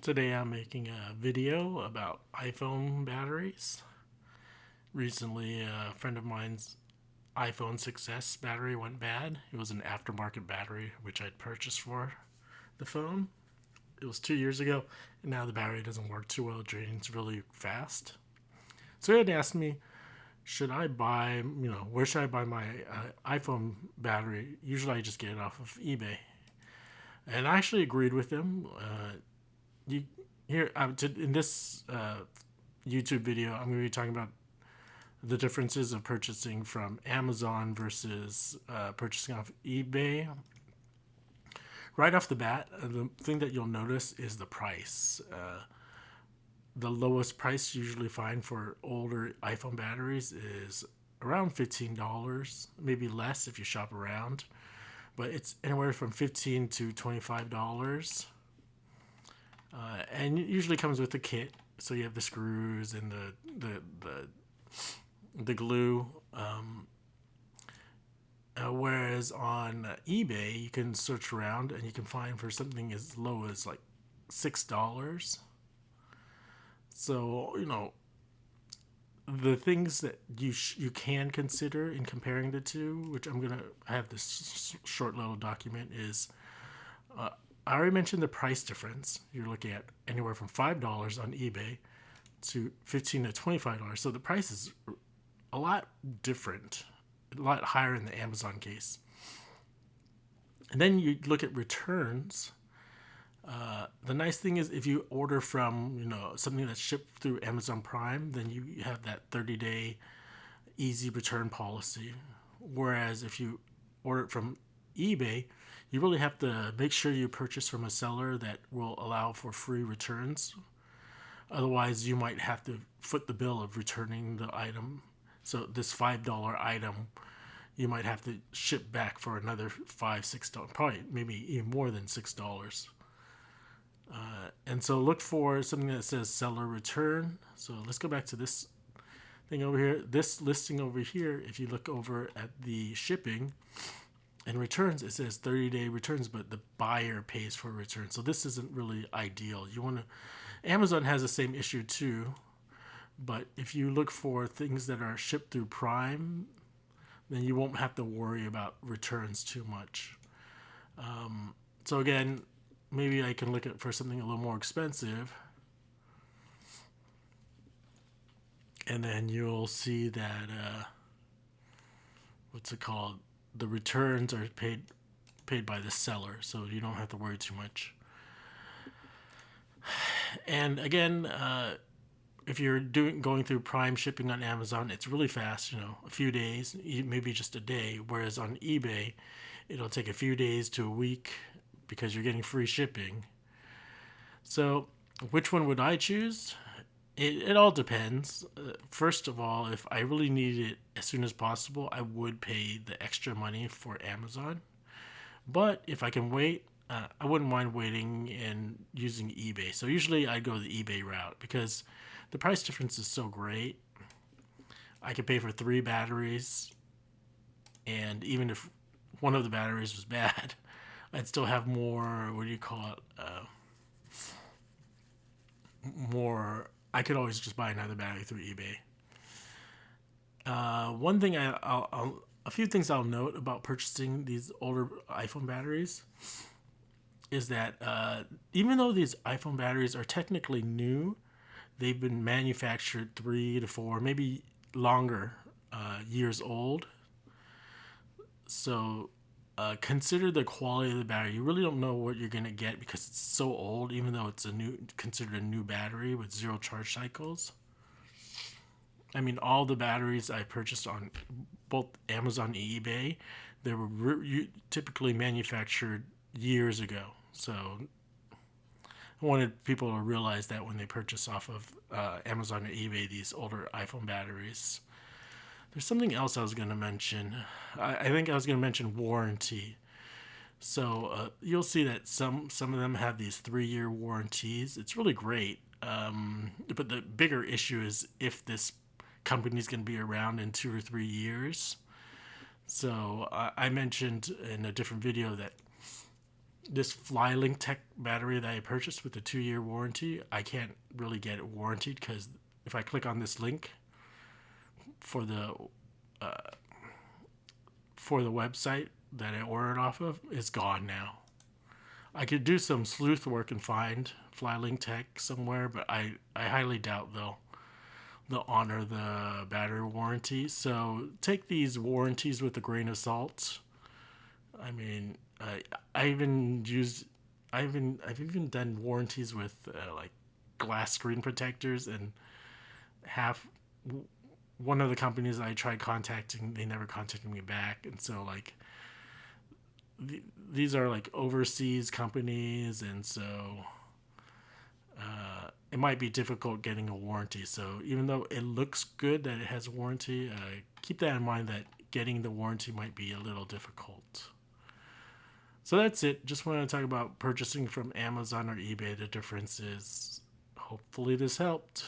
Today I'm making a video about iPhone batteries. Recently, a friend of mine's iPhone 6S battery went bad. It was an aftermarket battery which I'd purchased for the phone. It was 2 years ago, and now the battery doesn't work too well. It drains really fast. So he had asked me, should I buy, where should I buy my iPhone battery? Usually I just get it off of eBay. And I actually agreed with him. You here in this YouTube video, I'm going to be talking about the differences of purchasing from Amazon versus purchasing off eBay. Right off the bat, the thing that you'll notice is the price. The lowest price you usually find for older iPhone batteries is around $15, maybe less if you shop around, but it's anywhere from $15 to $25. And it usually comes with a kit, so you have the screws and the glue. Whereas on eBay, you can search around and you can find for something as low as like $6. So the things that you can consider in comparing the two, which I'm gonna have this short little document, is I already mentioned the price difference. You're looking at anywhere from $5 on eBay to $15 to $25. So the price is a lot different, a lot higher in the Amazon case. And then you look at returns. The nice thing is if you order from something that's shipped through Amazon Prime, then you have that 30-day easy return policy. Whereas if you order it from eBay, you really have to make sure you purchase from a seller that will allow for free returns. Otherwise, you might have to foot the bill of returning the item. So this $5 item, you might have to ship back for another $5, $6, probably maybe even more than $6. And so look for something that says seller return. So let's go back to this thing over here. This listing over here, if you look over at the shipping and returns, it says 30-day returns, but the buyer pays for return. So this isn't really ideal. Amazon has the same issue too, but if you look for things that are shipped through Prime, then you won't have to worry about returns too much. So again, maybe I can look at for something a little more expensive, and then you'll see that what's it called? The returns are paid by the seller, so you don't have to worry too much. And again, if you're going through Prime shipping on Amazon, it's really fast. A few days, maybe just a day. Whereas on eBay, it'll take a few days to a week because you're getting free shipping. So, which one would I choose? It all depends. First of all, if I really need it as soon as possible, I would pay the extra money for Amazon. But if I can wait, I wouldn't mind waiting and using eBay. So usually I go the eBay route because the price difference is so great. I could pay for 3 batteries, and even if one of the batteries was bad, I'd still have more, more. I could always just buy another battery through eBay. One thing a few things I'll note about purchasing these older iPhone batteries is that even though these iPhone batteries are technically new, they've been manufactured 3 to 4, maybe longer years old. So consider the quality of the battery. You really don't know what you're gonna get because it's so old, even though it's considered a new battery with 0 charge cycles. I mean, all the batteries I purchased on both Amazon and eBay, they were typically manufactured years ago. So I wanted people to realize that when they purchase off of Amazon or eBay these older iPhone batteries. There's something else I was going to mention. I think I was going to mention warranty. So you'll see that some of them have these 3-year warranties. It's really great. But the bigger issue is if this company is going to be around in 2 or 3 years. So I mentioned in a different video that this Flylink Tech battery that I purchased with a 2-year warranty, I can't really get it warranted because if I click on this link for the website that I ordered off of, it's gone now. I could do some sleuth work and find Flylink Tech somewhere, but I highly doubt they'll honor the battery warranty. So take these warranties with a grain of salt. I mean, I even used I've even done warranties with like glass screen protectors, and half one of the companies I tried contacting, they never contacted me back, and so like these are like overseas companies, and so it might be difficult getting a warranty. So even though it looks good that it has a warranty, keep that in mind that getting the warranty might be a little difficult. So that's it. Just wanted to talk about purchasing from Amazon or eBay, the differences. Hopefully this helped.